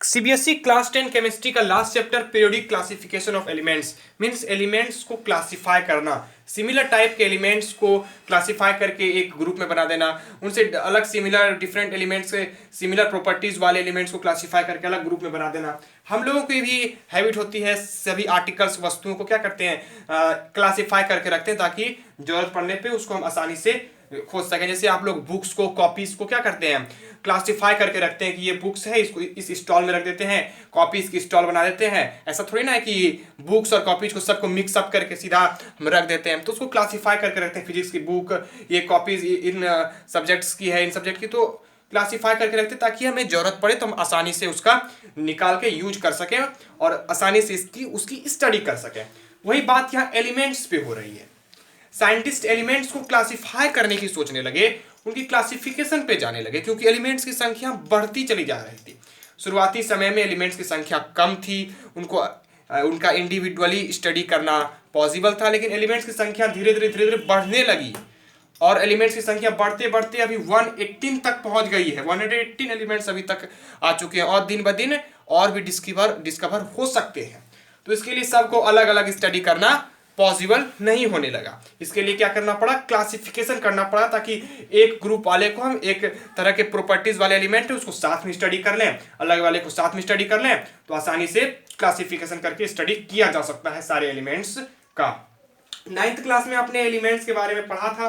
CBSE class 10 chemistry का last chapter periodic classification of elements means elements को classify करना, similar type के elements को क्लासिफाई करके एक ग्रुप में बना देना, उनसे अलग सिमिलर डिफरेंट एलिमेंट्स से सिमिलर प्रॉपर्टीज वाले एलिमेंट्स को क्लासिफाई करके अलग ग्रुप में बना देना। हम लोगों की भी हैबिट होती है, सभी आर्टिकल्स वस्तुओं को क्या करते हैं, क्लासिफाई करके रखते हैं ताकि जरूरत पड़ने पे उसको हम आसानी से खोज सकें। जैसे आप लोग बुक्स को, कॉपीज को क्या करते हैं, क्लासिफाई करके रखते हैं कि ये बुक्स है, इसको इस स्टॉल में रख देते हैं, कॉपीज की स्टॉल बना देते हैं। ऐसा थोड़ी ना है कि बुक्स और कॉपीज को सबको मिक्सअप करके सीधा रख देते हैं, तो उसको क्लासिफाई करके रखते हैं। फिजिक्स की बुक, ये कॉपीज इन सब्जेक्ट्स की है, इन सब्जेक्ट की, तो क्लासिफाई करके रखते हैं ताकि हमें जरूरत पड़े तो हम आसानी से उसका निकाल के यूज कर सकें और आसानी से इसकी उसकी स्टडी कर सकें। वही बात यहाँ एलिमेंट्स पे हो रही है। साइंटिस्ट एलिमेंट्स को क्लासिफाई करने की सोचने लगे, उनकी क्लासिफिकेशन पे जाने लगे, क्योंकि एलिमेंट्स की संख्या बढ़ती चली जा रही थी। शुरुआती समय में एलिमेंट्स की संख्या कम थी, उनका इंडिविजुअली स्टडी करना पॉसिबल था, लेकिन एलिमेंट्स की संख्या धीरे धीरे बढ़ने लगी और एलिमेंट्स की संख्या बढ़ते बढ़ते अभी 118 तक पहुंच गई है। 118 एलिमेंट्स अभी तक आ चुके हैं और दिन ब दिन और भी डिस्कवर हो सकते हैं। तो इसके लिए सबको अलग अलग स्टडी करना पॉसिबल नहीं होने लगा। इसके लिए क्या करना पड़ा, क्लासिफिकेशन करना पड़ा, ताकि एक ग्रुप वाले को हम एक तरह के प्रॉपर्टीज वाले एलिमेंट है उसको साथ में स्टडी कर लें, अलग वाले को साथ में स्टडी कर लें, तो आसानी से क्लासिफिकेशन करके स्टडी किया जा सकता है सारे एलिमेंट्स का। 9th क्लास में आपने एलिमेंट्स के बारे में पढ़ा था,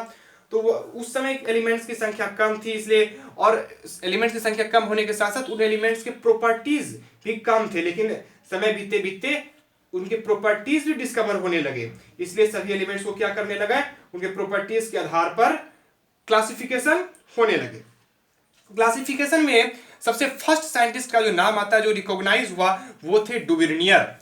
तो उस समय एलिमेंट्स की संख्या कम थी, इसलिए और एलिमेंट्स की संख्या कम होने के साथ साथ उन एलिमेंट्स के प्रॉपर्टीज भी कम थे, लेकिन समय बीते बीते उनके प्रॉपर्टीज भी डिस्कवर होने लगे। इसलिए सभी एलिमेंट्स को क्या करने लगा, उनके प्रॉपर्टीज के आधार पर क्लासिफिकेशन होने लगे। क्लासिफिकेशन में सबसे फर्स्ट साइंटिस्ट का जो नाम आता है, जो रिकॉग्नाइज हुआ, वो थे डुविर्नियर।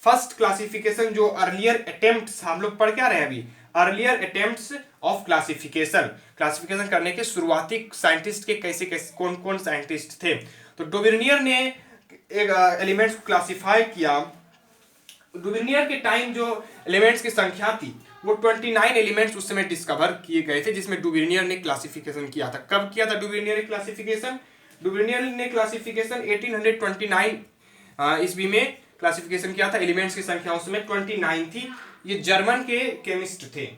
फर्स्ट क्लासिफिकेशन जो अर्लियर अटेम्प्ट्स, हम लोग पढ़ क्या रहे हैं अभी, अर्लियर अटेम्प्ट्स ऑफ क्लासिफिकेशन करने के शुरुआती साइंटिस्ट के कैसे कैसे कौन कौन साइंटिस्ट थे। तो डुविर्नियर ने एक एलिमेंट्स को क्लासिफाई किया। डुविर्नियर के टाइम जो एलिमेंट्स की संख्या थी वो 29 एलिमेंट्स उस समय डिस्कवर किए गए थे, जिसमें डुविर्नियर ने क्लासिफिकेशन किया था। कब किया था डुविर्नियर ने क्लासिफिकेशन? डुविर्नियर ने क्लासिफिकेशन 1829 ईस्वी में क्लासिफिकेशन किया था। एलिमेंट्स की संख्या उस समय 29 थी। ये जर्मन के केमिस्ट थे।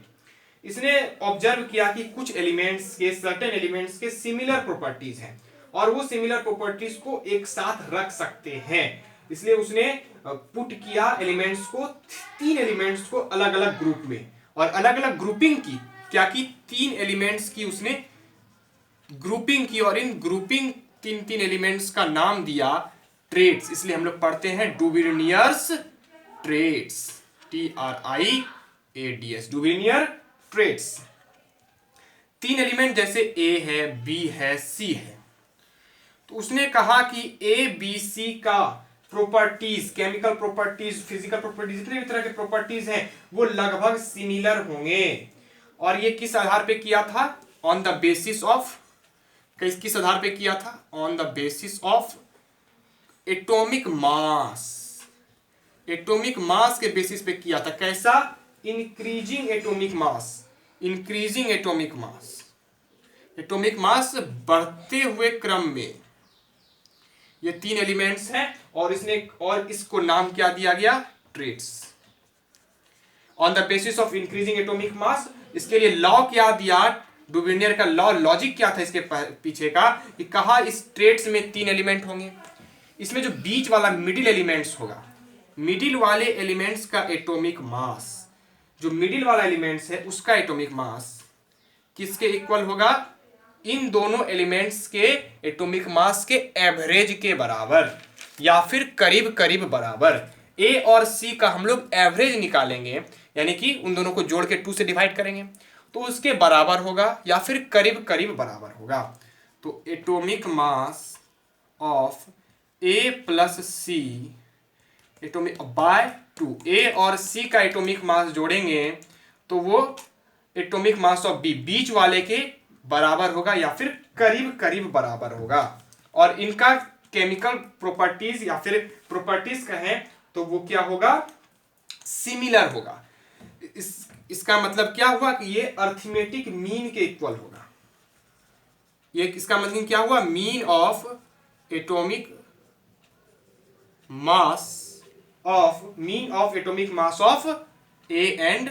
इसने ऑब्जर्व किया कि कुछ एलिमेंट्स के, सर्टेन एलिमेंट्स के सिमिलर प्रॉपर्टीज हैं और वो सिमिलर प्रॉपर्टीज को एक साथ रख सकते हैं। इसलिए उसने पुट किया एलिमेंट्स को, 3 एलिमेंट्स को अलग अलग ग्रुप में, और अलग अलग ग्रुपिंग की। क्या की? 3 एलिमेंट्स की उसने ग्रुपिंग की और इन ग्रुपिंग 3 एलिमेंट्स का नाम दिया ट्रेट्स। इसलिए हम लोग पढ़ते हैं डुविर्नियर्स ट्रेट्स, TRIADS, डुविर्नियर ट्रेट्स। 3 एलिमेंट जैसे A है, B है, C है, तो उसने कहा कि A, B, C का properties, chemical properties, physical properties, जितने भी तरह के प्रॉपर्टीज हैं वो लगभग सिमिलर होंगे। और ये किस आधार पे किया था? ऑन द बेसिस ऑफ, किस आधार पे किया था? On the basis of atomic mass. Atomic mass के बेसिस पे किया था। कैसा? Increasing atomic mass, increasing atomic mass, atomic mass बढ़ते हुए क्रम में। ये 3 एलिमेंट्स हैं और इसको नाम क्या दिया गया? Traits. On the basis of increasing atomic mass. इसके लिए लॉ क्या दिया? डुविर्नियर का लॉ, लॉजिक क्या था इसके पीछे का, कि कहा इस ट्रेट्स में 3 एलिमेंट होंगे। इसमें जो बीच वाला मिडिल एलिमेंट्स होगा, मिडिल वाले एलिमेंट्स का एटॉमिक मास, जो मिडिल वाला एलिमेंट्स है उसका एटॉमिक मास किसके इक्वल होगा? इन दोनों एलिमेंट्स के एटॉमिक मास के एवरेज के बराबर या फिर करीब करीब बराबर। A और C का हम लोग एवरेज निकालेंगे, यानी कि उन दोनों को जोड़ के 2 से डिवाइड करेंगे तो उसके बराबर होगा या फिर करीब करीब बराबर होगा। तो atomic mass of A plus C atomic by 2, A और C का एटॉमिक मास जोड़ेंगे तो वो एटॉमिक मास ऑफ B बीच वाले के बराबर होगा या फिर करीब करीब बराबर होगा। और इनका केमिकल प्रॉपर्टीज या फिर प्रॉपर्टीज कहें तो वो क्या होगा? सिमिलर होगा। इसका मतलब क्या हुआ कि ये अर्थमेटिक मीन के इक्वल होगा। ये इसका मतलब क्या हुआ? Mean of atomic mass of mean of atomic mass of A and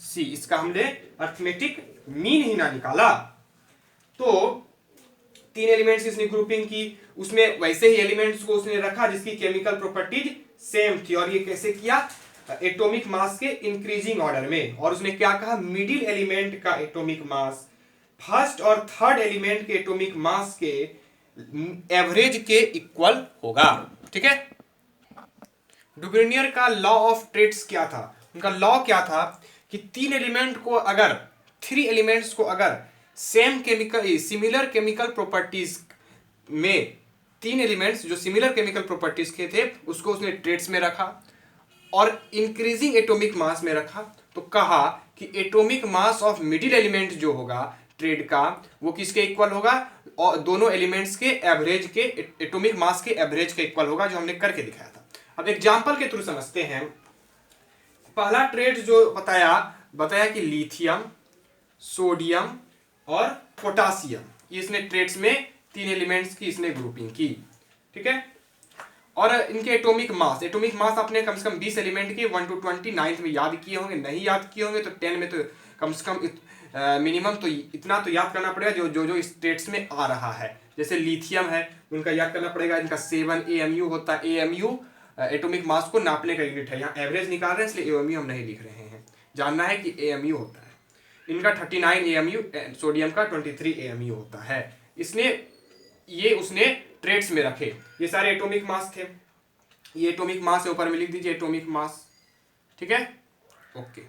C, इसका हमने अर्थमेटिक मीन ही ना निकाला। तो 3 एलिमेंट्स इसने ग्रुपिंग की, उसमें वैसे ही एलिमेंट्स को उसने रखा जिसकी केमिकल प्रॉपर्टीज सेम थी। और ये कैसे किया? एटॉमिक मास के इंक्रीजिंग ऑर्डर में। और उसने क्या कहा? मिडिल एलिमेंट का एटॉमिक मास फर्स्ट और थर्ड एलिमेंट के एटॉमिक मास के एवरेज के इक्वल होगा। ठीक है। डुब्रेनियर का लॉ ऑफ ट्रेड्स क्या था? उनका लॉ क्या था कि 3 एलिमेंट्स को अगर same chemical similar chemical properties में 3 एलिमेंट्स जो सिमिलर केमिकल प्रॉपर्टीज के थे उसको उसने ट्रेड्स में रखा और इंक्रीजिंग एटॉमिक मास में रखा, तो कहा कि atomic mass of middle element जो होगा ट्रेड का वो किसके इक्वल होगा? और दोनों एलिमेंट्स के एवरेज के एटॉमिक मास के एवरेज के इक्वल होगा, जो हमने करके दिखाया था। अब एग्जांपल के थ्रू समझते हैं। पहला ट्रेड जो बताया कि लिथियम, सोडियम और पोटासियम, इसने ट्रेड्स में 3 एलिमेंट्स की इसने ग्रुपिंग की। ठीक है। और इनके एटॉमिक मास आपने कम से कम 20 एलिमेंट के 1 to 29 में याद किए होंगे, नहीं याद किए होंगे तो 10 में तो कम से कम मिनिमम तो इतना तो याद करना पड़ेगा जो इस ट्रेड्स में आ रहा है। जैसे लिथियम है उनका याद करना पड़ेगा, इनका 7 AMU होता है। AMU एटॉमिक मास को नापने का यूनिट है। यहाँ एवरेज निकाल रहे हैं इसलिए AMU हम नहीं लिख रहे हैं, जानना है कि AMU होता है। इनका 39 AMU, सोडियम का 23 AMU होता है। उसने ट्रेड्स में रखे। ये सारे एटॉमिक मास थे। ये एटॉमिक मास है, ऊपर में लिख दीजिए एटॉमिक मास। ठीक है, ओके।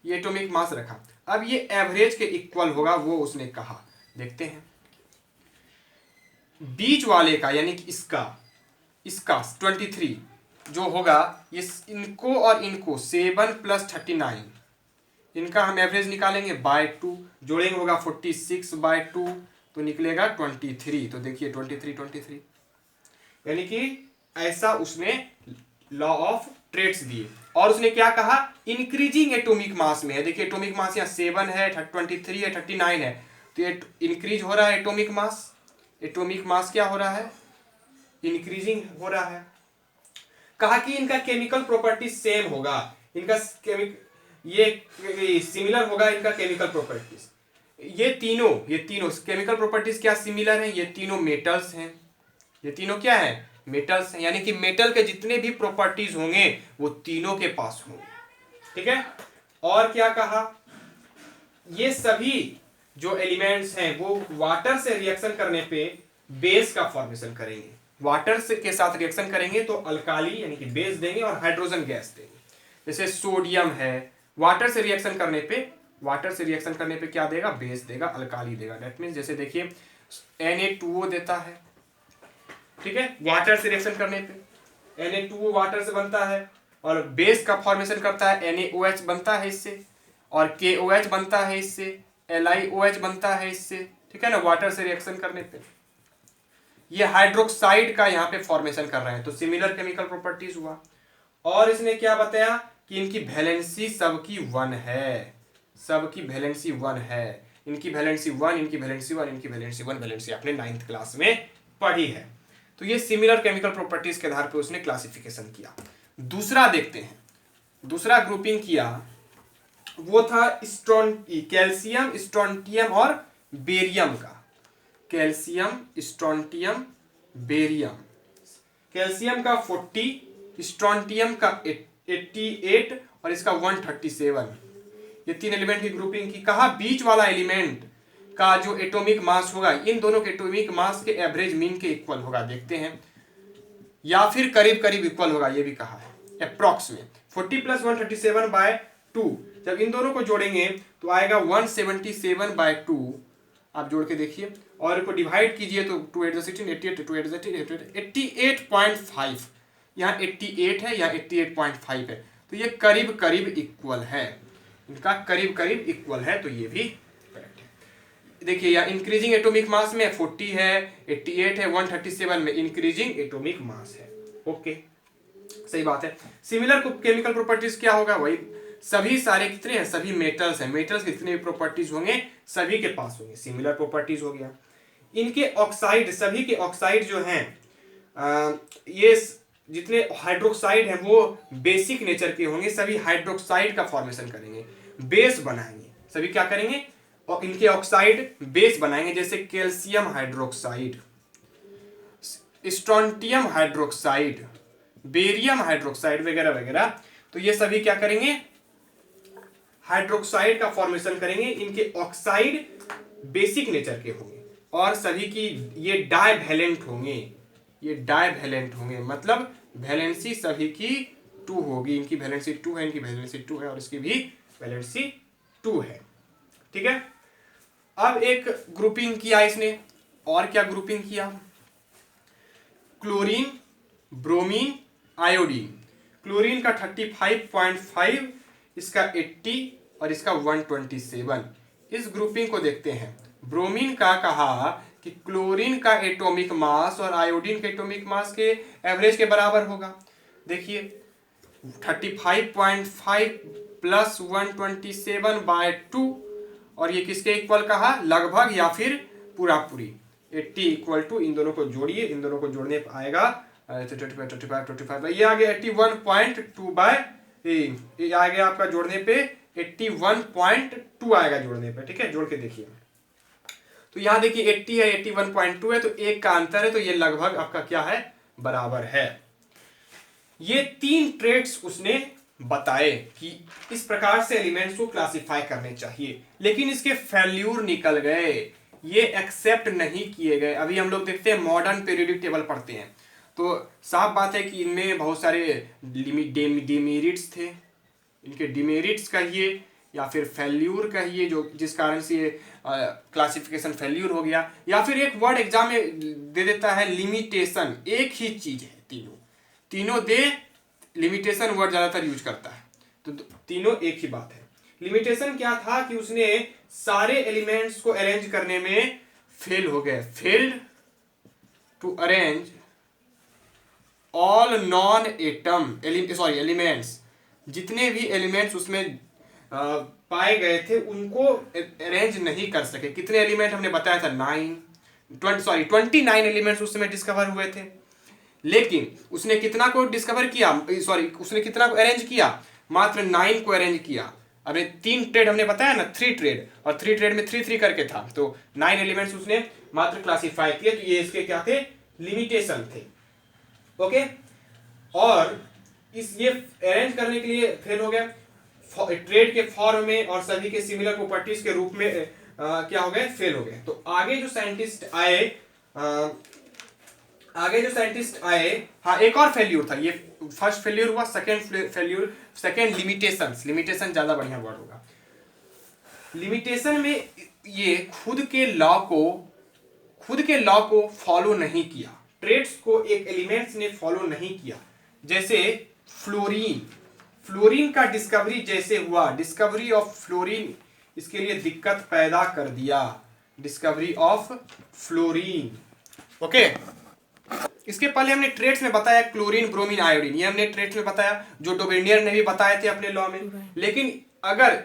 ये एटॉमिक मास रखा। अब ये एवरेज के इक्वल होगा वो उसने कहा। देखते हैं बीच वाले का, यानी कि इसका 23 जो होगा, ये इनको और इनको 7 + 39 इनका हम एवरेज निकालेंगे बाय 2, जोड़ेंगे होगा 46 बाय 2 तो निकलेगा 23। तो देखिए 23 यानी कि ऐसा उसने लॉ ऑफ ट्रेड्स दिए। और उसने क्या कहा? इंक्रीजिंग एटॉमिक मास में है। देखिए एटॉमिक मास यहाँ 7 है, 23 है, 39 है, तो ये इंक्रीज हो रहा है एटॉमिक मास। एटॉमिक मास क्या हो रहा है? इंक्रीजिंग हो रहा है। कहा कि इनका केमिकल प्रॉपर्टी सेम होगा, इनका ये सिमिलर होगा इनका केमिकल प्रॉपर्टीज। ये तीनों केमिकल प्रॉपर्टीज क्या सिमिलर हैं? ये तीनों मेटल्स हैं। ये तीनों क्या है? मेटल्स हैं। यानी कि मेटल के जितने भी प्रॉपर्टीज होंगे वो तीनों के पास होंगे। ठीक है। और क्या कहा? ये सभी जो एलिमेंट्स हैं वो वाटर से रिएक्शन करने पे बेस का फॉर्मेशन करेंगे। वाटर से के साथ रिएक्शन करेंगे तो अल्काली यानी कि बेस देंगे और हाइड्रोजन गैस देंगे। जैसे सोडियम है, वाटर से रिएक्शन करने पे क्या देगा? बेस देगा, अल्काली देगा। दैट मींस जैसे देखिए Na2O देता है। ठीक है, वाटर से रिएक्शन करने पे Na2O वाटर से बनता है और बेस का फॉर्मेशन करता है, NaOH बनता है इससे, और KOH बनता है इससे, LiOH बनता है इससे। ठीक है ना, वाटर से रिएक्शन करने पे ये हाइड्रोक्साइड का यहाँ पे फॉर्मेशन कर रहे हैं, तो सिमिलर केमिकल प्रॉपर्टीज हुआ। और इसने क्या बताया कि इनकी वैलेंसी सबकी 1 है, सबकी वैलेंसी 1 है। इनकी वैलेंसी 1, इनकी वैलेंसी 1, इनकी वैलेंसी 1, वैलेंसी आपने 9th क्लास में पढ़ी है। तो ये सिमिलर केमिकल प्रॉपर्टीज के आधार पे उसने क्लासिफिकेशन किया। दूसरा देखते हैं, दूसरा ग्रुपिंग किया वो था कैल्शियम, स्ट्रोंटियम और बेरियम का। Calcium, strontium, barium. कैल्शियम का 40, स्ट्रोंटियम का 88 और इसका 137। ये 3 एलिमेंट की ग्रुपिंग की। कहा बीच वाला एलिमेंट का जो एटॉमिक मास होगा इन दोनों के एटॉमिक मास के एवरेज मीन के इक्वल होगा। देखते हैं, या फिर करीब करीब इक्वल होगा, ये भी कहा है अप्रॉक्स में। 40 + 137 बाय 2 जब इन दोनों को जोड़ेंगे तो आएगा 177 बाय 2। आप जोड़ के देखिए और इसको डिवाइड कीजिए तो 2 8 16 88 2 8 88.5। यहाँ 88 है, यहाँ 88.5 है, तो ये करीब करीब इक्वल है। इनका करीब करीब इक्वल है, तो ये भी करेक्ट है। देखिए यहाँ इंक्रीजिंग एटॉमिक मास में 40 है, 88 है, 137 में इंक्रीजिंग एटॉमिक मास है। ओके, सही बात है। सिमिलर केमिकल प्रॉपर्टीज क्या होगा? वही सभी सारे कितने हैं? सभी मेटल्स हैं। मेटल्स के जितने भी प्रॉपर्टीज होंगे सभी के पास होंगे, सिमिलर प्रॉपर्टीज हो गया। इनके ऑक्साइड, सभी के ऑक्साइड जो हैं ये जितने हाइड्रोक्साइड हैं वो बेसिक नेचर के होंगे, सभी हाइड्रोक्साइड का फॉर्मेशन करेंगे, बेस बनाएंगे, सभी क्या करेंगे और इनके ऑक्साइड बेस बनाएंगे, जैसे calcium hydroxide, strontium hydroxide, barium hydroxide वगैरह वगैरह। तो ये सभी क्या करेंगे, हाइड्रोक्साइड का फॉर्मेशन करेंगे, इनके ऑक्साइड बेसिक नेचर के होंगे और सभी की ये डाइवैलेंट होंगे, ये डाइवैलेंट होंगे, मतलब वैलेंसी सभी की 2 होगी, इनकी वैलेंसी 2 है, इनकी वैलेंसी 2 है और इसकी भी वैलेंसी 2 है। ठीक है, अब एक ग्रुपिंग किया इसने, और क्या ग्रुपिंग किया, क्लोरीन, ब्रोमीन, आयोडीन। क्लोरीन का 35.5, इसका 80 और इसका 127। इस ग्रुपिंग को देखते हैं। ब्रोमीन का कहा कि क्लोरीन का एटॉमिक मास और आयोडीन के एटॉमिक मास के एवरेज के बराबर होगा। देखिए 35.5 प्लस 127/2 और ये किसके इक्वल कहा, लगभग या फिर पूरा पूरी 80 इक्वल टू, इन दोनों को जोड़िए, इन दोनों को जोड़ने पर आएगा 25 ये आ गया 81.2 ये आ गया आपका जोड़ने पे 81.2 आएगा जोड़ने पे। ठीक है, जोड़ के देखिए तो यहाँ देखिए 80 है, 81.2 है, तो एक का अंतर है, तो ये लगभग आपका क्या है, बराबर है। ये 3 ट्रेड्स उसने बताए कि इस प्रकार से एलिमेंट्स को क्लासिफाई करने चाहिए, लेकिन इसके फेल्यूर निकल गए, ये एक्सेप्ट नहीं किए गए। अभी हम लोग देखते हैं मॉडर्न पीरियोडिक टेबल पढ़ते हैं तो साफ बात है कि इनमें बहुत सारे डिमेरिट्स थे, इनके डिमेरिट्स कहिए या फिर फेल्यूर कहिए, जो जिस कारण से ये क्लासिफिकेशन फेल्यूर हो गया, या फिर एक वर्ड एग्जाम में दे देता है लिमिटेशन, एक ही चीज है, तीनों दे लिमिटेशन वर्ड ज्यादातर यूज करता है, तो तीनों एक ही बात है। लिमिटेशन क्या था कि उसने सारे एलिमेंट्स को अरेंज करने में फेल हो गए, failed to arrange all non atom elements, जितने भी एलिमेंट्स उसमें पाए गए थे उनको अरेंज नहीं कर सके। कितने एलिमेंट हमने बताया था, 29 एलिमेंट्स उस समय डिस्कवर हुए थे, लेकिन उसने कितना को डिस्कवर किया, उसने कितना को अरेंज किया, मात्र 9 को अरेंज किया। अबे 3 ट्रेड हमने बताया ना, 3 ट्रेड, और 3 ट्रेड में 3 करके था, तो 9 एलिमेंट्स उसने मात्र क्लासिफाई किए, तो ये इसके क्या थे, लिमिटेशन थे। ओके, और ये अरेंज करने के लिए फेल हो गया, ट्रेड के फॉर्म में और सभी के सिमिलर प्रॉपर्टीज के रूप में क्या हो गए, फेल हो गए। तो आगे जो साइंटिस्ट आए, हाँ एक और फेल्यूर था, ये फर्स्ट फेल्यूर हुआ, सेकंड फेल्यूर, सेकंड लिमिटेशन ज्यादा बढ़िया वर्ड होगा। लिमिटेशन में ये खुद के लॉ को फॉलो नहीं किया, ट्रेड्स को एक एलिमेंट्स ने फॉलो नहीं किया। जैसे फ्लोरीन का डिस्कवरी जैसे हुआ, डिस्कवरी ऑफ फ्लोरीन इसके लिए दिक्कत पैदा कर दिया, डिस्कवरी ऑफ फ्लोरीन। ओके, इसके पहले हमने ट्रेड्स में बताया क्लोरीन, ब्रोमीन, आयोडीन, ये हमने ट्रेड्स में बताया, जो डोबेनियर ने भी बताए थे अपने लॉ में। लेकिन अगर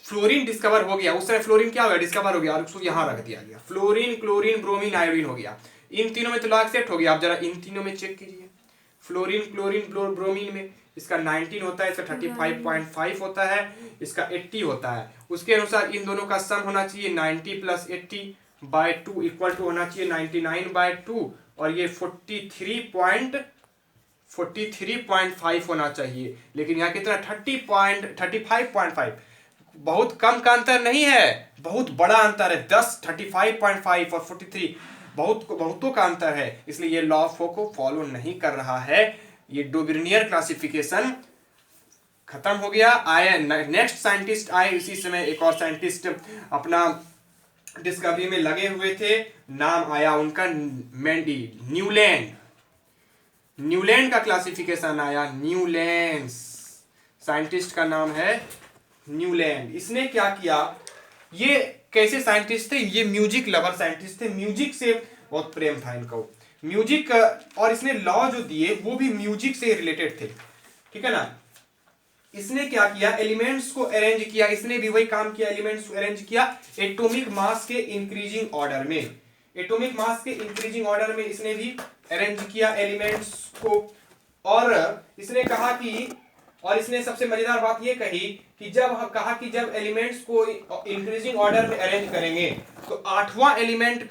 फ्लोरीन डिस्कवर हो गया, उस समय फ्लोरीन क्या हो गया, डिस्कवर हो गया और उसको यहां रख दिया गया, फ्लोरीन, क्लोरीन, ब्रोमीन, आयोडीन हो गया। इन तीनों में तो लॉ एक्सेप्ट हो गया, आप जरा इन तीनों में चेक कीजिए, फ्लोरीन, क्लोरीन, ब्रोमीन में इसका 19 होता है, इसका 35.5 होता है, इसका 80 होता है। उसके अनुसार इन दोनों का सम होना चाहिए 90 + 80/2 इक्वल टू होना चाहिए 99/2, और ये 43.5 होना चाहिए। लेकिन यहाँ कितना 35.5, बहुत कम का अंतर नहीं है, बहुत बड़ा अंतर है, 35.5 और 43 बहुतों का अंतर है, इसलिए ये लॉ को फॉलो नहीं कर रहा है। ये डोबेनियर क्लासिफिकेशन खत्म हो गया। आए नेक्स्ट साइंटिस्ट आए, इसी समय एक और साइंटिस्ट अपना डिस्कवरी में लगे हुए थे, नाम आया उनका न्यूलैंड का क्लासिफिकेशन आया, न्यूलैंड साइंटिस्ट का नाम है न्यूलैंड। इसने क्या किया, ये कैसे साइंटिस्ट थे, ये म्यूजिक लवर साइंटिस्ट थे, म्यूजिक से बहुत प्रेम था इनको, म्यूजिक, और इसने लॉ जो दिए वो भी म्यूजिक से रिलेटेड थे, ठीक है ना। इसने क्या किया, एलिमेंट्स को अरेंज किया, इसने भी वही काम किया, एलिमेंट्स को अरेंज किया एटॉमिक मास के इंक्रीजिंग ऑर्डर में, एटॉमिक मास के इंक्रीजिंग ऑर्डर में इसने भी अरेंज किया एलिमेंट्स को, और इसने कहा कि, और इसने सबसे मजेदार बात ये कही कि जब एलिमेंट्स को इंक्रीजिंग ऑर्डर में अरेंज करेंगे तो आठवां एलिमेंट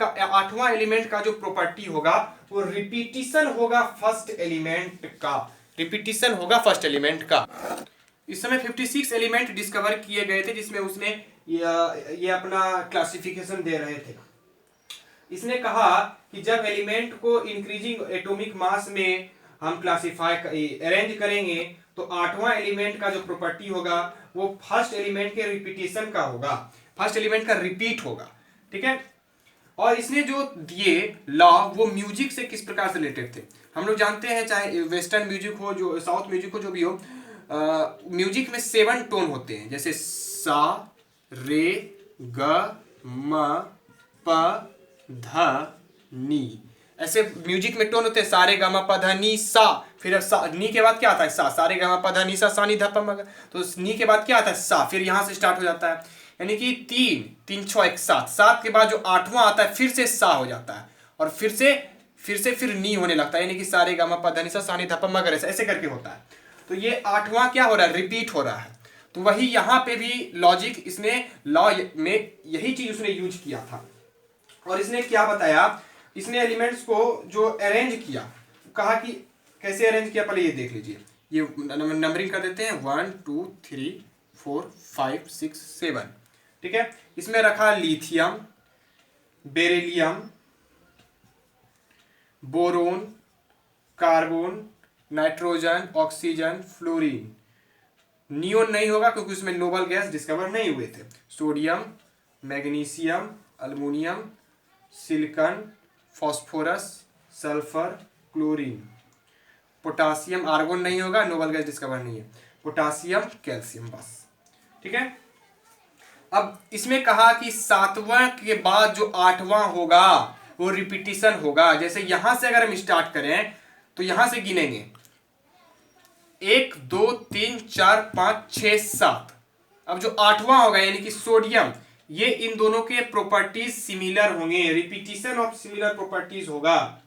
का जो प्रॉपर्टी होगा वो रिपीटिशन होगा फर्स्ट एलिमेंट का। इस समय 56 एलिमेंट डिस्कवर किए गए थे जिसमें उसने ये अपना क्लासिफिकेशन दे रहे थे। इसने कहा कि जब एलिमेंट को इंक्रीजिंग एटॉमिक मास में हम अरेंज करेंगे तो आठवां एलिमेंट का जो प्रॉपर्टी होगा वो फर्स्ट एलिमेंट के रिपीटिशन का होगा, फर्स्ट एलिमेंट का रिपीट होगा, ठीक है। और इसने जो दिए लॉ वो म्यूजिक से किस प्रकार से रिलेटेड थे। हम लोग जानते हैं चाहे वेस्टर्न म्यूजिक हो, जो साउथ म्यूजिक हो, जो भी हो, म्यूजिक में 7 टोन होते हैं, जैसे सा, रे, ग, म, प, ध, नी। ऐसे म्यूजिक में टोन होते हैं, सारे ग म प ध नी सा। फिर नी के बाद क्या आता है सा, सारे ग म प ध नी सा, सा नी ध प म ग। तो नी के बाद क्या आता है सा, फिर यहां से स्टार्ट हो जाता है, यानी कि 3 6 1 7। 7 के बाद जो आठवां आता है फिर से सा हो जाता है, और फिर नी होने लगता है, यानी कि सारे ग म प ध नी सा, सा नी ध प म ग रे सा, ऐसे करके होता है। तो ये आठवां क्या हो रहा है, रिपीट हो रहा है। तो वही यहाँ पे भी लॉजिक, इसने लॉ में यही चीज उसने यूज किया था। और इसने क्या बताया, इसने एलिमेंट्स को जो अरेंज किया, कहा कि कैसे अरेंज किया, पहले ये देख लीजिए। ये नंबरिंग कर देते हैं 1 2 3 4 5 6 7, ठीक है। इसमें रखा lithium, beryllium, boron, carbon, nitrogen, oxygen, fluorine. Neon नहीं होगा क्योंकि उसमें नोबल गैस डिस्कवर नहीं हुए थे। Sodium, magnesium, aluminium, silicon, phosphorus, sulphur, chlorine. Potassium, argon नहीं होगा, नोबल गैस डिस्कवर नहीं है। पोटासियम, कैल्शियम, बस, ठीक है। अब इसमें कहा कि 7वां के बाद जो 8वां होगा वो रिपीटिशन होगा। जैसे यहां से अगर हम स्टार्ट करें तो यहां से गिनेंगे 1 2 3 4 5 6 7। अब जो 8वां होगा यानी कि सोडियम, ये इन दोनों के प्रॉपर्टीज सिमिलर होंगे, रिपीटिशन ऑफ सिमिलर प्रॉपर्टीज होगा,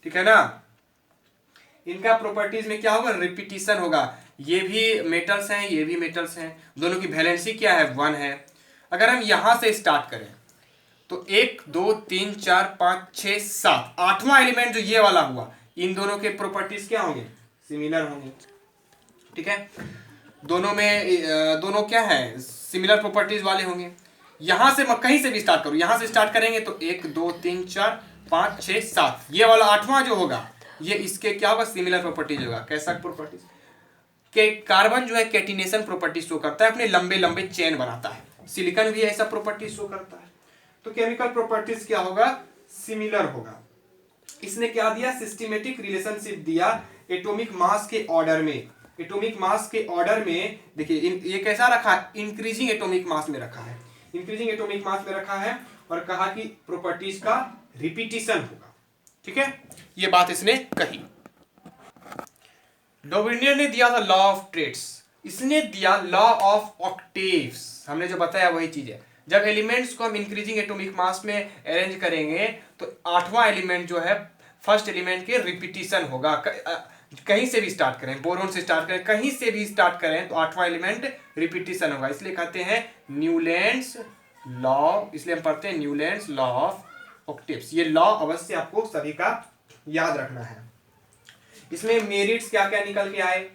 ठीक है ना। इनका प्रॉपर्टीज में क्या होगा, रिपीटिशन होगा। ये भी मेटल्स हैं, ये भी मेटल्स हैं, दोनों की वैलेंसी क्या है, 1 है। अगर हम यहां से स्टार्ट करें तो 1 2 3 4 5 6 7, 8वां एलिमेंट जो ये वाला हुआ, इन दोनों के प्रॉपर्टीज क्या होंगे, सिमिलर होंगे, ठीक है। दोनों क्या है, सिमिलर प्रॉपर्टीज वाले होंगे। यहां से मैं कहीं से भी स्टार्ट करूं, यहां से स्टार्ट करेंगे तो 1 2 3 4 5 6 7, ये वाला 8वां जो होगा ये इसके क्या होगा, सिमिलर प्रॉपर्टीज होगा। कैसा प्रॉपर्टीज के, कार्बन जो है कैटिनेशन प्रॉपर्टीज शो करता है, अपने लंबे लंबे चेन बनाता है। सिलिकॉन भी ऐसा प्रॉपर्टीज शो करता है। तो केमिकल प्रॉपर्टीज क्या होगा, सिमिलर होगा। इसने क्या दिया, सिस्टमेटिक रिलेशनशिप दिया एटॉमिक मास के ऑर्डर में। एटॉमिक मास के ऑर्डर में देखिए ये कैसा रखा है, इंक्रीजिंग एटॉमिक मास में रखा है, इंक्रीजिंग एटॉमिक मास में रखा है, और कहा कि प्रॉपर्टीज का रिपीटिशन होगा, ठीक है। ये बात इसने कही। डॉर्विनियर ने दिया था लॉ ऑफ ट्रेड्स, इसने दिया लॉ ऑफ ऑक्टेव्स। हमने जो बताया वही चीज है। जब एलिमेंट्स को हम इंक्रीजिंग एटॉमिक मास में अरेंज करेंगे तो 8वां एलिमेंट जो है फर्स्ट एलिमेंट के रिपीटिशन होगा। कहीं से भी स्टार्ट करें, बोरोन से स्टार्ट करें, कहीं से भी स्टार्ट करें तो 8वां एलिमेंट रिपीटिशन होगा। इसलिए कहते हैं न्यूलैंड्स लॉ, इसलिए हम पढ़ते हैं न्यूलैंड्स लॉ ऑफ ऑक्टेव्स। ये लॉ अवश्य आपको सभी का याद रखना है। इसमें मेरिट्स क्या क्या निकल के आए,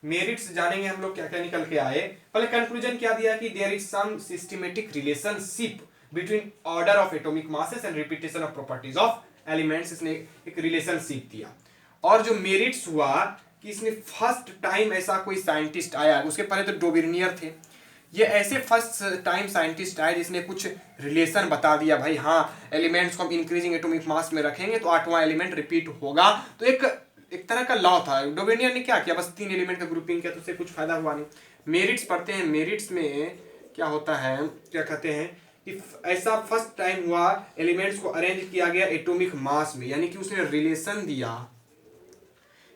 मेरिट्स जानेंगे हम लोग क्या क्या निकल के आए। पहले कंक्लूजन क्या दिया कि there is some systematic relationship between order of atomic masses and repetition of properties of elements. इसने एक रिलेशनशिप दिया। और जो मेरिट्स हुआ कि इसने फर्स्ट टाइम ऐसा कोई साइंटिस्ट आया, उसके पहले तो डॉर्विनियर थे, ये ऐसे फर्स्ट टाइम साइंटिस्ट आए जिसने कुछ रिलेशन बता दिया, भाई हाँ एलिमेंट्स को हम इंक्रीजिंग एटॉमिक मास में रखेंगे तो 8वां एलिमेंट रिपीट होगा। तो एक तरह का लॉ था। डॉर्विनियर ने क्या किया, बस 3 एलिमेंट का ग्रुपिंग किया, तो उससे कुछ फायदा हुआ नहीं। मेरिट्स पढ़ते हैं, मेरिट्स में क्या होता है, क्या कहते हैं कि ऐसा फर्स्ट टाइम हुआ एलिमेंट्स को अरेंज किया गया एटॉमिक मास में, यानी कि उसने रिलेशन दिया,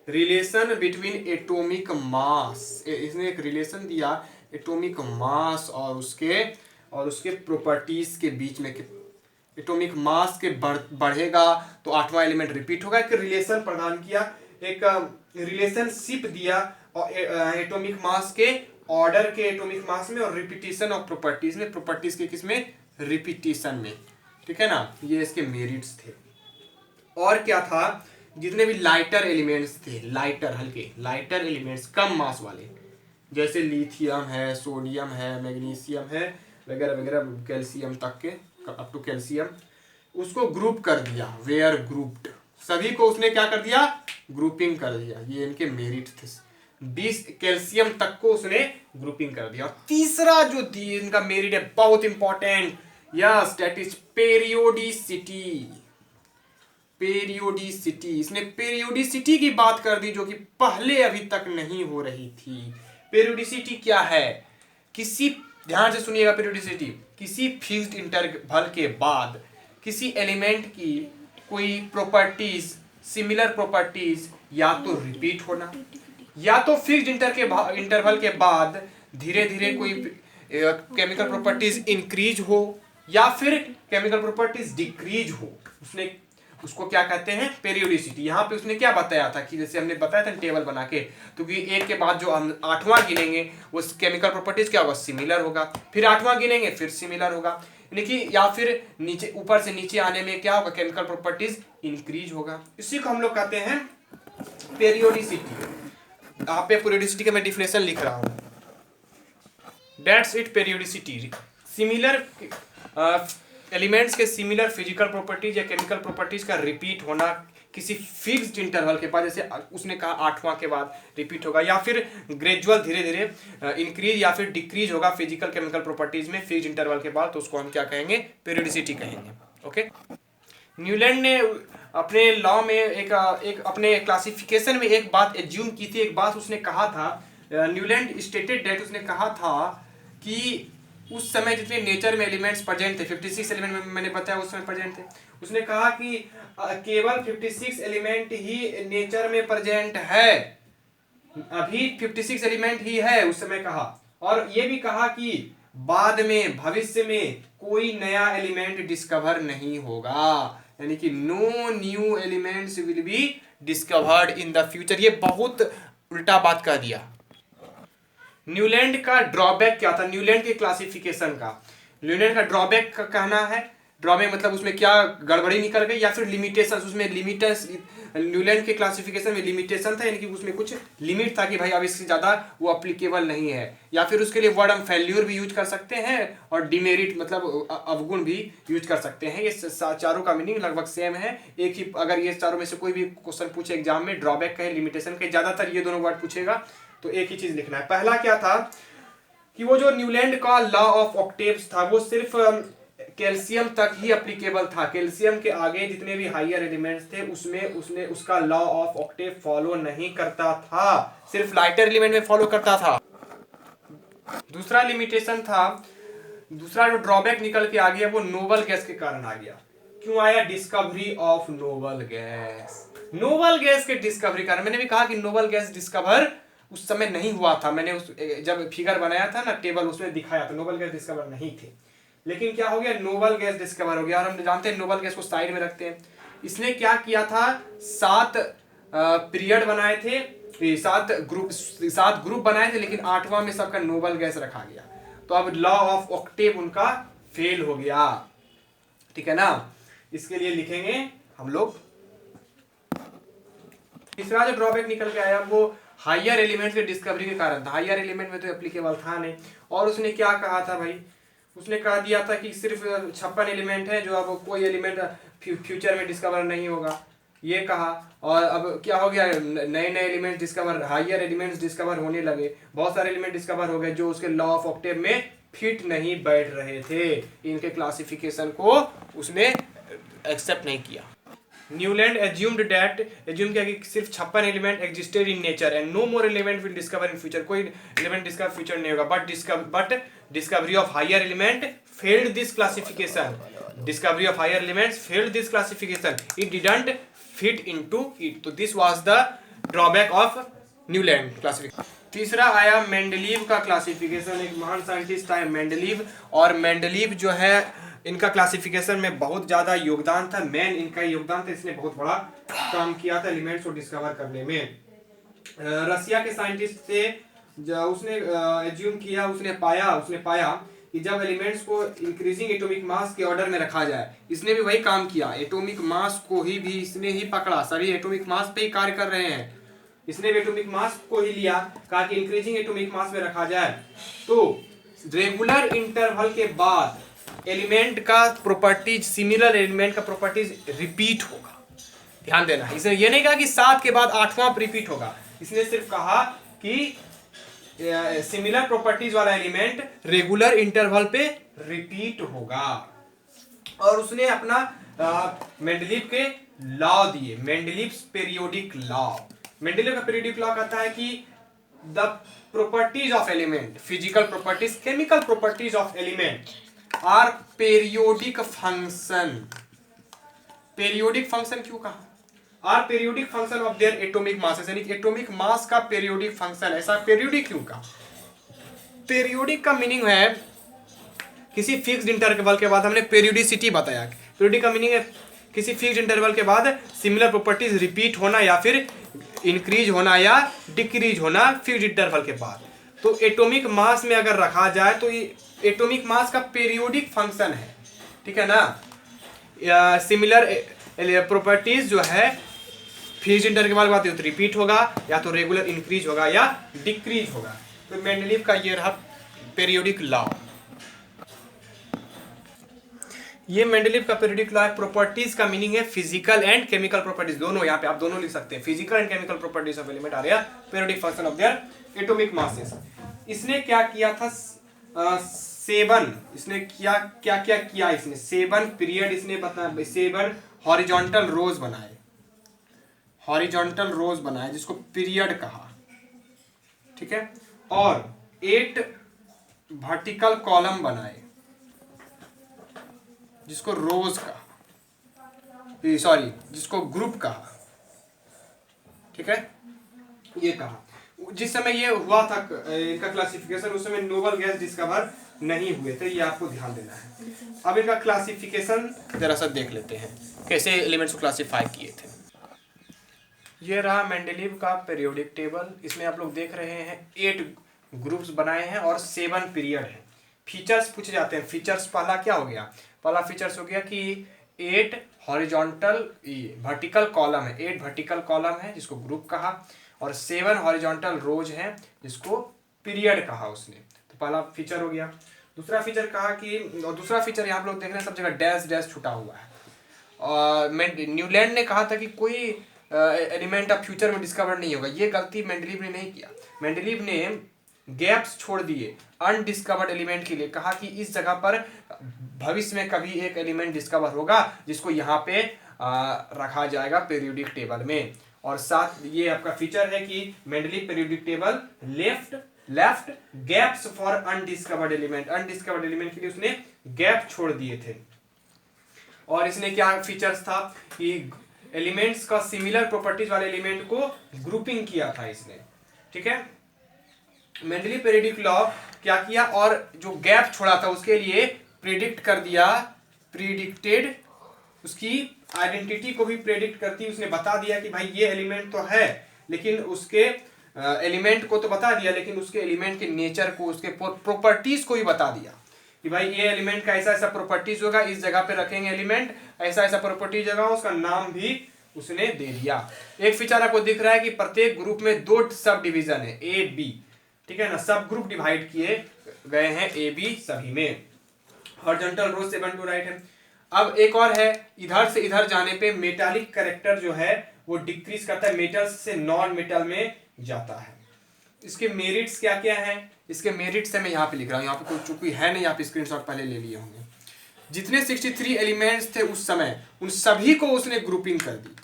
रिलेशन बिटवीन एटॉमिक मास। इसने एक रिलेशन दिया एटॉमिक मास और उसके प्रॉपर्टीज के बीच में, एटॉमिक मास के बढ़ेगा तो आठवां एलिमेंट रिपीट होगा। एक रिलेशन प्रदान किया, एक रिलेशनशिप दिया एटॉमिक मास के ऑर्डर के एटॉमिक मास में और रिपीटिशन ऑफ प्रॉपर्टीज में, प्रॉपर्टीज के किसमें, रिपीटिशन में, ठीक है ना। ये इसके मेरिट्स थे। और क्या था, जितने भी लाइटर एलिमेंट्स थे, लाइटर हल्के लाइटर एलिमेंट्स कम मास वाले, जैसे लिथियम है, सोडियम है, मैग्नीशियम है वगैरह वगैरह, कैल्शियम तक के अप टू कैल्शियम, उसको ग्रुप कर दिया, वेयर ग्रुप्ड, सभी को उसने क्या कर दिया, ग्रुपिंग कर दिया। ये इनके मेरिट थे। 20 कैल्शियम तक को उसने ग्रुपिंग कर दिया। और तीसरा जो इनका मेरिट है बहुत important, yes that is periodicity. Periodicity, इसने पेरियोडिसिटी की बात कर दी जो कि पहले अभी तक नहीं हो रही थी। पेरियोडिसिटी क्या है, किसी, ध्यान से सुनिएगा, पेरियोडिसिटी किसी फिक्स्ड इंटरवल के बाद किसी एलिमेंट की कोई प्रॉपर्टीज, सिमिलर प्रॉपर्टीज या तो रिपीट होना, या तो फिक्स्ड इंटरवल के बाद धीरे धीरे कोई केमिकल प्रॉपर्टीज इंक्रीज हो या फिर केमिकल प्रॉपर्टीज डिक्रीज हो, उसने उसको क्या कहते हैं, पेरियोडिसिटी। यहाँ पे उसने क्या बताया था कि जैसे हमने बताया था टेबल बना के, तो कि एक के बाद जो हम आठवां गिनेंगे वो केमिकल प्रॉपर्टीज क्या होगा, सिमिलर होगा, फिर आठवां गिनेंगे फिर सिमिलर होगा, यानी कि या फिर नीचे ऊपर से नीचे आने में क्या होगा, केमिकल प्रॉपर्टीज इंक्रीज होगा। इसी को हम लोग कहते हैं पेरियोडिसिटी। यहाँ पे पेरियोडिसिटी का मैं डिफिनेशन लिख रहा हूँ, that's it periodicity. Similar elements के सिमिलर फिजिकल प्रॉपर्टीज या केमिकल प्रॉपर्टीज का रिपीट होना किसी फिक्स्ड इंटरवल के बाद, जैसे उसने कहा आठवां के बाद रिपीट होगा, या फिर ग्रेजुअल धीरे धीरे इंक्रीज या फिर डिक्रीज होगा फिजिकल केमिकल प्रॉपर्टीज में फिक्स्ड इंटरवल के बाद, तो उसको हम क्या कहेंगे, पेरियोडिसिटी कहेंगे। ओके, न्यूलैंड ने अपने लॉ में एक अपने क्लासिफिकेशन में एक बात एज्यूम की थी, एक बात उसने कहा था, न्यूलैंड स्टेटेड दैट, उसने कहा था कि उस समय जितने नेचर में एलिमेंट्स प्रेजेंट थे, 56 एलिमेंट मैंने बताया उस समय प्रेजेंट थे, उसने कहा कि केवल 56 एलिमेंट ही नेचर में प्रेजेंट है, अभी 56 एलिमेंट ही है उस समय कहा। और ये भी कहा कि बाद में भविष्य में कोई नया एलिमेंट डिस्कवर नहीं होगा, यानी कि no new elements will be discovered in the future. ये बहुत उल्टा बात कह दिया। न्यूलैंड का ड्रॉबैक क्या था, न्यूलैंड के क्लासिफिकेशन का, न्यूलैंड का ड्रॉबैक का कहना है, ड्रॉबैक मतलब उसमें क्या गड़बड़ी निकल गई या फिर लिमिटेशन, उसमें लिमिटेशन, न्यूलैंड के क्लासिफिकेशन में लिमिटेशन था, यानी कि उसमें कुछ लिमिट था कि भाई अब इससे ज़्यादा वो अप्लीकेबल नहीं है, या फिर उसके लिए वर्ड हम फेल्यूर भी यूज कर सकते हैं और डिमेरिट मतलब अवगुण भी यूज कर सकते हैं। ये चारों का मीनिंग लगभग सेम है, एक ही, अगर ये चारों में से कोई भी क्वेश्चन पूछे एग्जाम में, ड्रॉबैक कहे लिमिटेशन कहे, ज़्यादातर ये दोनों वर्ड पूछेगा, तो एक ही चीज लिखना है। पहला क्या था कि वो जो न्यूलैंड का लॉ ऑफ ऑक्टेव्स था वो सिर्फ कैल्शियम तक ही एप्लीकेबल था, कैल्शियम के आगे जितने भी हायर एलिमेंट्स थे उसमें उसने उसका लॉ ऑफ ऑक्टेव फॉलो नहीं करता था, सिर्फ लाइटर एलिमेंट में फॉलो करता था। दूसरा लिमिटेशन था, दूसरा जो ड्रॉबैक निकल के आ गया वो नोबल गैस के कारण आ गया। क्यों आया, discovery of noble gas, noble gas के डिस्कवरी कारण। मैंने भी कहा कि नोबल गैस डिस्कवर उस समय नहीं हुआ था, मैंने उस जब फिगर बनाया था ना टेबल उसमें दिखाया था, नोबल गैस डिस्कवर नहीं थे, लेकिन क्या हो गया, नोबल गैस डिस्कवर हो गया। और हम जानते हैं नोबल गैस को साइड में रखते हैं। इसने क्या किया था, 7 पीरियड बनाए थे, 7 ग्रुप बनाए थे, लेकिन 8वां में सबका नोबल गैस रखा गया, तो अब लॉ ऑफ ऑक्टेव उनका फेल हो गया, ठीक है ना। इसके लिए लिखेंगे हम लोग। तीसरा जो ड्रॉबैक निकल के आया वो हायर एलिमेंट के डिस्कवरी के कारण था, हायर एलिमेंट में तो एप्लीकेबल था नहीं। और उसने क्या कहा था भाई, उसने कह दिया था कि सिर्फ 56 एलिमेंट है जो अब कोई एलिमेंट फ्यूचर में डिस्कवर नहीं होगा, ये कहा। और अब क्या हो गया, नए नए element discover, higher elements discover होने लगे, बहुत सारे एलिमेंट डिस्कवर हो गए जो उसके लॉ ऑफ ऑक्टेव में फिट नहीं बैठ रहे थे, इनके क्लासिफिकेशन को उसने एक्सेप्ट नहीं किया। न्यूलैंड एज्यूम्ड किया कि सिर्फ 56 element existed in nature and no more element will discover in future, कोई एलिमेंट डिस्कवर फ्यूचर नहीं होगा, but discovery of higher element failed this classification, discovery of higher elements failed this classification, it didn't fit into it, तो this was the drawback of Newland classification. तीसरा आया Mendeleev का classification, एक महान scientist था Mendeleev, और Mendeleev जो है इनका क्लासिफिकेशन में बहुत ज़्यादा योगदान था, मेन इनका योगदान था, इसने बहुत बड़ा काम किया था एलिमेंट्स को डिस्कवर करने में। रसिया के साइंटिस्ट थे, उसने एज्यूम किया, उसने पाया कि जब एलिमेंट्स को इंक्रीजिंग एटॉमिक मास के ऑर्डर में रखा जाए, इसने भी वही काम किया, एटॉमिक मास को ही भी इसने ही पकड़ा, सभी एटॉमिक मास पे ही कार्य कर रहे हैं, इसने भी एटॉमिक मास को ही लिया, कहा कि इंक्रीजिंग एटॉमिक मास में रखा जाए तो रेगुलर इंटरवल के बाद एलिमेंट का प्रॉपर्टीज, सिमिलर एलिमेंट का प्रॉपर्टीज रिपीट होगा। ध्यान देना, इसने ये नहीं कहा कि 7 के बाद 8वां रिपीट होगा, इसने सिर्फ कहा कि सिमिलर प्रॉपर्टीज वाला एलिमेंट रेगुलर इंटरवल पे रिपीट होगा। और उसने अपना मेंडलीव के लॉ दिए, मेंडलीव्स पीरियोडिक लॉ। मेंडलीव का पीरियोडिक लॉ कहता है कि the properties of element, physical properties, chemical properties of element are periodic function. Periodic function क्यों कहा? Are periodic function of their atomic mass, यानी एटॉमिक मास का पीरियोडिक फंक्शन। ऐसा periodic क्यों कहा? पीरियोडिक का मीनिंग है किसी फिक्स्ड इंटरवल के बाद, हमने पीरियोडिसिटी बताया, पीरियोडिक का मीनिंग है किसी फिक्स्ड इंटरवल के बाद सिमिलर प्रॉपर्टीज रिपीट होना या फिर इंक्रीज होना या डिक्रीज होना फिक्स्ड इंटरवल के बाद। तो एटॉमिक मास में अगर रखा जाए तो ये एटॉमिक मास का पीरियोडिक फंक्शन है, ठीक है ना। सिमिलर प्रॉपर्टीज जो है फिक्स्ड इंटरवल के बाद तो रिपीट होगा, या तो रेगुलर इंक्रीज होगा या डिक्रीज होगा। तो मेंडलीव का ये रहा पीरियोडिक लॉ। ये मेंडलीव का पीरियोडिक लॉ है। प्रॉपर्टीज का मीनिंग है फिजिकल एंड केमिकल प्रॉपर्टीज, दोनों, यहाँ पे आप दोनों लिख सकते हैं, physical and chemical properties of element are periodic function of their atomic masses. इसने क्या किया था? इसने क्या किया? इसने 7 पीरियड इसने बताया, 7 हॉरिजॉन्टल रोज बनाए, हॉरिजॉन्टल रोज बनाए जिसको पीरियड कहा, ठीक है। और 8 वर्टिकल कॉलम बनाए जिसको रोज कहा, सॉरी जिसको ग्रुप कहा, ठीक है। ये कहा जिस समय ये हुआ था इनका क्लासिफिकेशन, उस समय नोबल गैस डिस्कवर नहीं हुए थे, ये आपको ध्यान देना है। अब इनका क्लासिफिकेशन जरा सा देख लेते हैं, कैसे एलिमेंट्स को क्लासिफाई किए थे। ये रहा मेंडलीव का पीरियोडिक टेबल। इसमें आप लोग देख रहे हैं 8 ग्रुप्स बनाए हैं और 7 पीरियड है। फीचर्स पूछे जाते हैं। फीचर्स पहला क्या हो गया? पहला फीचर्स हो गया कि 8 हॉरिजॉन्टल वर्टिकल कॉलम है, 8 वर्टिकल कॉलम है जिसको ग्रुप कहा, और 7 हॉरिजॉन्टल रोज हैं जिसको पीरियड कहा उसने। तो पहला फीचर हो गया। दूसरा फीचर कहा कि, और दूसरा फीचर यहाँ आप लोग देख रहे हैं सब जगह डैश डैश छुटा हुआ है। और न्यूलैंड ने कहा था कि कोई एलिमेंट अब फ्यूचर में डिस्कवर नहीं होगा। ये गलती मेंडलीव ने नहीं किया। मेंडलीव ने गैप्स छोड़ दिए अनडिस्कवर्ड एलिमेंट के लिए, कहा कि इस जगह पर भविष्य में कभी एक एलिमेंट डिस्कवर होगा जिसको यहाँ पे रखा जाएगा पीरियोडिक टेबल में। और साथ ये आपका फीचर है कि Mendeleev periodic table left gaps for undiscovered element, undiscovered element के लिए उसने गैप छोड़ दिए थे। और इसने क्या फीचर्स था कि एलिमेंट्स का सिमिलर प्रॉपर्टीज वाले एलिमेंट को ग्रुपिंग किया था इसने, ठीक है। मेंडलीव पीरियोडिक लॉ क्या किया, और जो गैप छोड़ा था उसके लिए प्रिडिक्ट कर दिया, प्रिडिक्टेड, उसकी आइडेंटिटी को भी प्रेडिक्ट करती, उसने बता दिया कि भाई ये एलिमेंट तो है, लेकिन उसके एलिमेंट को तो बता दिया, लेकिन उसके एलिमेंट के नेचर को, उसके प्रॉपर्टीज को भी बता दिया कि भाई ये एलिमेंट का ऐसा ऐसा प्रॉपर्टीज होगा, इस जगह पे रखेंगे एलिमेंट, ऐसा ऐसा प्रॉपर्टीज होगा, उसका नाम भी उसने दे दिया। एक फीचर आपको दिख रहा है कि प्रत्येक ग्रुप में 2 सब डिवीजन है, ए बी, ठीक है ना, सब ग्रुप डिवाइड किए गए हैं ए बी सभी में। हॉरिजॉन्टल रो 7 टू राइट है। अब एक और है, इधर से इधर जाने पे मेटालिक कैरेक्टर जो है वो डिक्रीज करता है, मेटल्स से नॉन मेटल में जाता है। इसके मेरिट्स क्या क्या हैं? इसके मेरिट्स है मैं यहाँ पे लिख रहा हूँ, यहाँ पे कोई चूंकि है नहीं, यहाँ पे स्क्रीनशॉट पहले ले लिए होंगे। जितने 63 एलिमेंट्स थे उस समय, उन सभी को उसने ग्रुपिंग कर दी,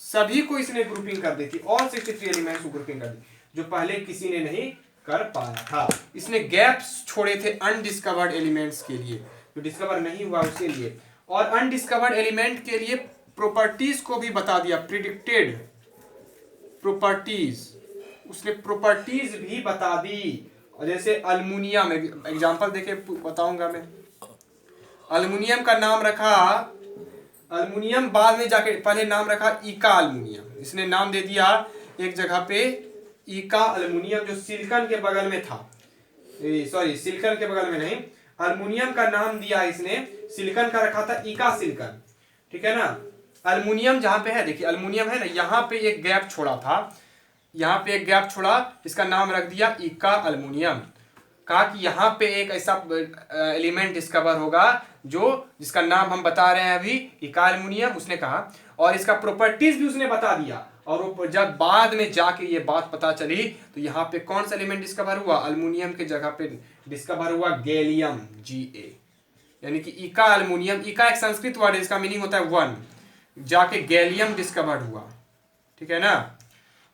सभी को इसने ग्रुपिंग कर दी थी, और 63 एलिमेंट्स को ग्रुपिंग कर दी, जो पहले किसी ने नहीं कर पाया था। इसने गैप्स छोड़े थे अनडिस्कवर्ड एलिमेंट्स के लिए, जो डिस्कवर नहीं हुआ उसके लिए, और अनडिस्कवर्ड एलिमेंट के लिए प्रॉपर्टीज को भी बता दिया, प्रिडिक्टेड प्रॉपर्टीज, उसने प्रॉपर्टीज भी बता दी। और जैसे अल्मुनियम, एग्जांपल देके बताऊंगा मैं, अल्युमिनियम का नाम रखा अल्युमिनियम, बाद में जाके पहले नाम रखा इका अल्युमिनियम। इसने नाम दे दिया एक जगह पे इका अल्युमिनियम, जो सिलिकॉन के बगल में था। सॉरी, सिलिकॉन के बगल में नहीं, अल्युमिनियम का नाम दिया इसने, सिलिकॉन का रखा था इका सिलिकॉन। ठीक है ना। अल्युमिनियम जहां पे है, देखिए अल्युमिनियम है ना, यहाँ पे एक गैप छोड़ा था, यहाँ पे एक गैप छोड़ा, इसका नाम रख दिया इका अल्युमिनियम। कहा कि यहाँ पे एक ऐसा एलिमेंट डिस्कवर होगा जो जिसका नाम हम बता रहे हैं अभी, इका अल्युमिनियम, उसने कहा। और इसका प्रॉपर्टीज भी उसने बता दिया। और वो जब बाद में जाके ये बात पता चली तो यहाँ पे कौन सा एलिमेंट डिस्कवर हुआ, अल्युमिनियम के जगह पे डिस्कवर हुआ गैलियम, Ga, यानी कि इका अल्युमिनियम। इका एक संस्कृत वर्ड है, इसका मीनिंग होता है वन। जाके गैलियम डिस्कवर्ड हुआ। ठीक है ना।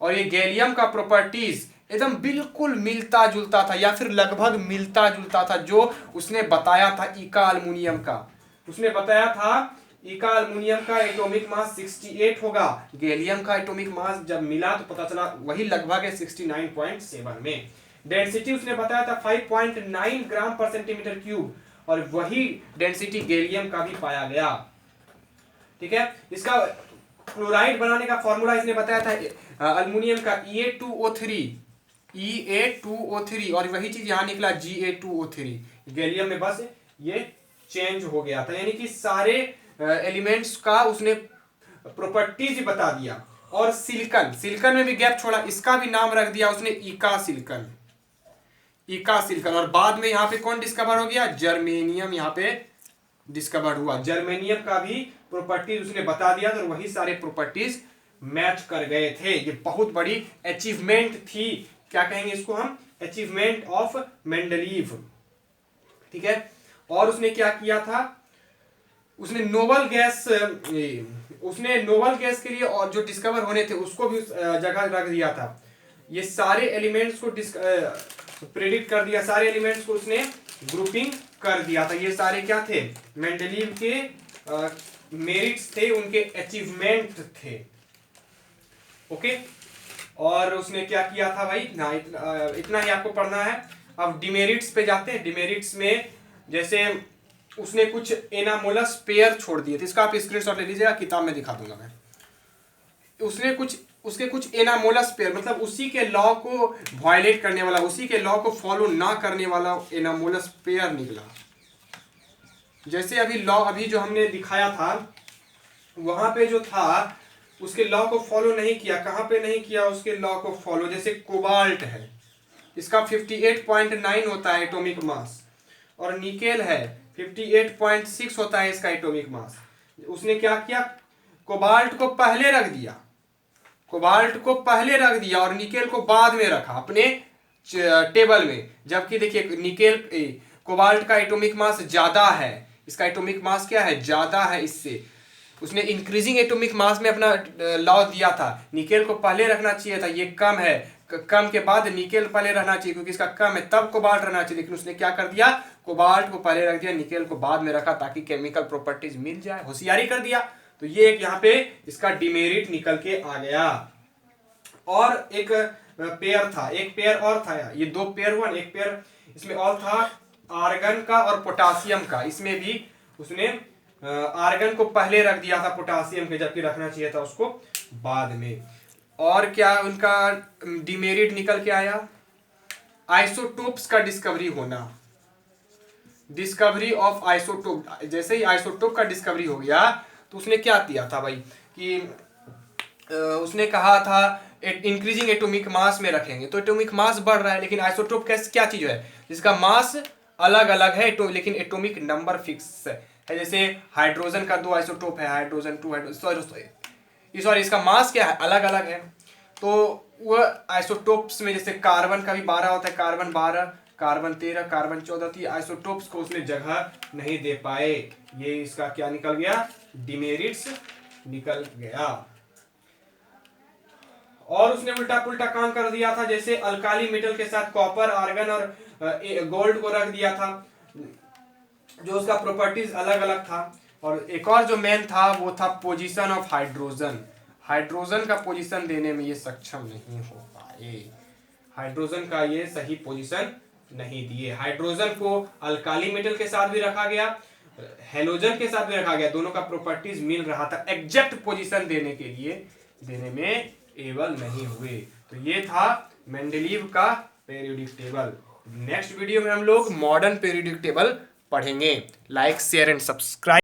और ये गैलियम का प्रॉपर्टीज एकदम बिल्कुल मिलता जुलता था, या फिर लगभग मिलता जुलता था जो उसने बताया था इका अल्युमिनियम का। उसने बताया था इका अल्युमिनियम का एटॉमिक मास 68 होगा, गैलियम का एटॉमिक मास जब मिला तो पता चला वही लगभग है 69.7 में। डेंसिटी उसने बताया था 5.9 ग्राम पर सेंटीमीटर क्यूब, और वही डेंसिटी गैलियम का भी पाया गया। ठीक है। इसका क्लोराइड बनाने का फॉर्मूला इसने बताया था अल्युमिनियम का Ea2O3, और वही चीज यहां निकला Ga2O3। गैलियम में बस ये चेंज हो गया था, यानी कि सारे एलिमेंट्स का उसने प्रॉपर्टीज बता दिया। और सिलिकॉन, सिलिकॉन में भी गैप छोड़ा, इसका भी नाम रख दिया उसने इका सिलिकॉन, इका सिलिकॉन। और बाद में यहाँ पे कौन डिस्कवर हो गया, जर्मेनियम यहाँ पे डिस्कवर हुआ। जर्मेनियम का भी प्रॉपर्टीज उसने बता दिया, तो वही सारे प्रॉपर्टीज मैच कर गए थे। ये बहुत बड़ी अचीवमेंट थी, क्या कहेंगे इसको हम, अचीवमेंट ऑफ मेंडलीव। ठीक है। और उसने क्या किया था, उसने नोबल गैस के लिए और जो डिस्कवर होने थे उसको भी उस जगह रख दिया था। ये सारे एलिमेंट्स को प्रेडिक्ट कर दिया, सारे एलिमेंट्स को उसने ग्रुपिंग कर दिया था। ये सारे क्या थे, मेंडलीव के मेरिट्स थे, उनके अचीवमेंट थे। ओके। और उसने क्या किया था भाई ना, इतना ही आपको पढ़ना है। अब डिमेरिट्स पे जाते हैं। डिमेरिट्स में जैसे उसने कुछ एनामोलस पेयर छोड़ दिए थे, इसका आप स्क्रीनशॉट ले लीजिएगा, किताब में दिखा दूंगा मैं। उसके कुछ एनामोलस पेयर, मतलब उसी के लॉ को वायलेट करने वाला, उसी के लॉ को फॉलो ना करने वाला एनामोलस पेयर निकला। जैसे अभी जो हमने दिखाया था, वहां पे जो था उसके लॉ को फॉलो नहीं किया। कहां पे नहीं किया उसके लॉ को फॉलो, जैसे कोबाल्ट है, इसका 58.9 होता है एटॉमिक मास, और निकेल है 58.6 होता है इसका एटॉमिक मास। उसने क्या किया, कोबाल्ट को पहले रख दिया, और निकेल को बाद में रखा अपने टेबल में। जबकि देखिए कोबाल्ट का एटॉमिक मास ज्यादा है, इसका एटॉमिक मास क्या है, ज्यादा है इससे। उसने इंक्रीजिंग एटॉमिक मास में अपना लॉ दिया था, निकेल को पहले रखना चाहिए था, ये कम है, कम के बाद निकेल पहले रहना चाहिए क्योंकि इसका कम है, तब कोबाल्ट रहना चाहिए। लेकिन उसने क्या कर दिया, कोबाल्ट को पहले रख दिया, निकेल को बाद में रखा, ताकि केमिकल प्रॉपर्टीज मिल जाए, होशियारी कर दिया। तो ये एक यहाँ पे इसका डिमेरिट निकल के आ गया। और एक पेयर था, एक पेयर और था, ये दो पेयर हुआ, एक पेयर इसमें और था आर्गन का और पोटासियम का। इसमें भी उसने आर्गन को पहले रख दिया था पोटासियम के, जबकि रखना चाहिए था उसको बाद में। और क्या उनका डिमेरिट निकल के आया, आइसोटोप्स का डिस्कवरी होना, डिस्कवरी ऑफ आइसोटोप। जैसे ही आइसोटोप का डिस्कवरी हो गया तो उसने क्या किया था भाई कि उसने कहा था इंक्रीजिंग एटॉमिक मास में रखेंगे, तो एटॉमिक मास बढ़ रहा है, लेकिन आइसोटोप क्या चीज है जिसका मास अलग अलग है, लेकिन एटॉमिक नंबर फिक्स है। जैसे हाइड्रोजन का 2 आइसोटोप है, हाइड्रोजन 2, सॉरी इसका मास क्या है, अलग अलग है। तो वह आइसोटोप्स में जैसे कार्बन का भी 12 होता है, कार्बन 12, कार्बन 13, कार्बन 14 थी, आइसोटोप्स को उसने जगह नहीं दे पाए। ये इसका क्या निकल गया, डिमेरिट्स निकल गया। और उसने उल्टा पुल्टा काम कर दिया था, जैसे अल्काली मेटल के साथ कॉपर, आर्गन और गोल्ड को रख दिया था, जो उसका प्रॉपर्टीज अलग अलग था। और एक और जो मेन था वो था पोजीशन ऑफ हाइड्रोजन। हाइड्रोजन का पोजीशन देने में ये सक्षम नहीं हो पाए, हाइड्रोजन का ये सही पोजीशन नहीं दिए। हाइड्रोजन को अल्काली मेटल के साथ भी रखा गया, हेलोजन के साथ में रखा गया, दोनों का प्रॉपर्टीज मिल रहा था, एग्जैक्ट पोजीशन देने में एबल नहीं हुए। तो ये था मेंडलीव का पीरियोडिक टेबल। नेक्स्ट वीडियो में हम लोग मॉडर्न पीरियोडिक टेबल पढ़ेंगे। Like share and subscribe.